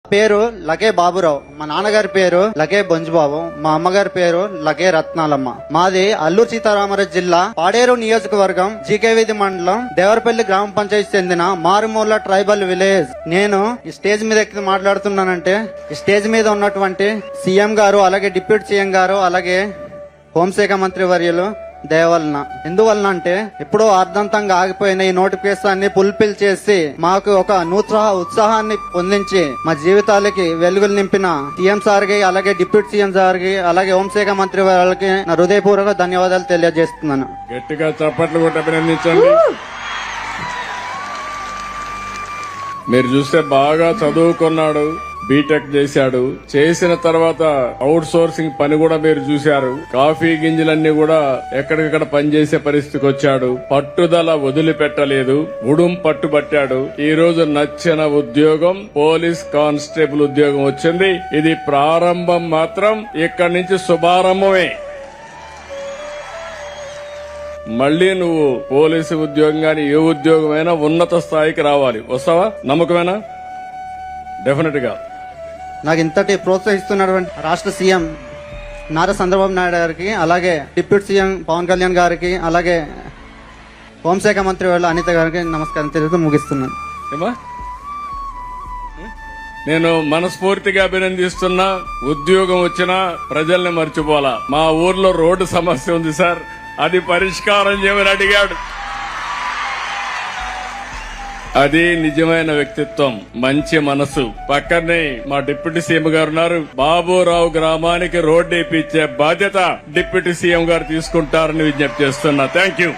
పేరు లగే బాబురావు. మా నాన్నగారి పేరు లగే బొంజుబాబు. మా అమ్మగారి పేరు లగే రత్నాలమ్మ. మాది అల్లూరు సీతారామరాజు జిల్లా పాడేరు నియోజకవర్గం జీకేవిధి మండలం దేవరపల్లి గ్రామ పంచాయతీ చెందిన మారుమూల ట్రైబల్ విలేజ్. నేను ఈ స్టేజ్ మీద ఎక్కి మాట్లాడుతున్నానంటే ఈ స్టేజ్ మీద ఉన్నటువంటి సీఎం గారు, అలాగే డిప్యూటీ సీఎం గారు, అలాగే హోంశాఖ మంత్రి వర్యులు దయవలన. ఎందువలన అంటే ఎప్పుడో అర్ధంతంగా ఆగిపోయిన ఈ నోటిఫికేషన్ ఫుల్ఫిల్ చేసి మాకు ఒక నూతన ఉత్సాహాన్ని పొందించి మా జీవితాలకి వెలుగులు నింపిన సీఎం సార్కి, అలాగే డిప్యూటీ సీఎం సార్కి, అలాగే హోంశాఖ మంత్రి వారికి నా హృదయపూర్వక ధన్యవాదాలు తెలియజేస్తున్నాను. గట్టిగా చప్పట్లు కొట్టి అభినందించండి. మీరు చూస్తే బాగా చదువుకున్నాడు, బీటెక్ చేశాడు. చేసిన తర్వాత అవుట్ సోర్సింగ్ పని కూడా మీరు చూశారు. కాఫీ గింజలన్నీ కూడా ఎక్కడికక్కడ పనిచేసే పరిస్థితికి వచ్చాడు. పట్టుదల వదిలిపెట్టలేదు, ఉడుం పట్టుబట్టాడు. ఈ రోజు నచ్చిన ఉద్యోగం పోలీస్ కానిస్టేబుల్ ఉద్యోగం వచ్చింది. ఇది ప్రారంభం మాత్రం, ఇక్కడి నుంచి శుభారంభమే. మళ్లీ నువ్వు పోలీసు ఉద్యోగం గాని ఏ ఉద్యోగమైనా ఉన్నత స్థాయికి రావాలి. వస్తావా? నమ్మకమేనా? డెఫినెట్ గా. నాకు ఇంతటి ప్రోత్సహిస్తున్నటువంటి రాష్ట్ర సీఎం నారా చంద్రబాబు నాయుడు గారికి, అలాగే డిప్యూటీ సీఎం పవన్ కళ్యాణ్ గారికి, అలాగే హోంశాఖ మంత్రి వాళ్ళ అనిత గారికి నమస్కారం తెలుగుతూ ముగిస్తున్నాను. నేను మనస్ఫూర్తిగా అభినందిస్తున్నా. ఉద్యోగం వచ్చినా ప్రజల్ని మర్చిపోలా. మా ఊర్లో రోడ్డు సమస్య ఉంది సార్, అది పరిష్కారం చేయమని అడిగాడు. అది నిజమైన వ్యక్తిత్వం, మంచి మనసు. పక్కనే మా డిప్యూటీ సీఎం గారు ఉన్నారు. బాబురావు గ్రామానికి రోడ్డు వేయించే బాధ్యత డిప్యూటీ సీఎం గారు తీసుకుంటారని విజ్ఞప్తి చేస్తున్నా. Thank you.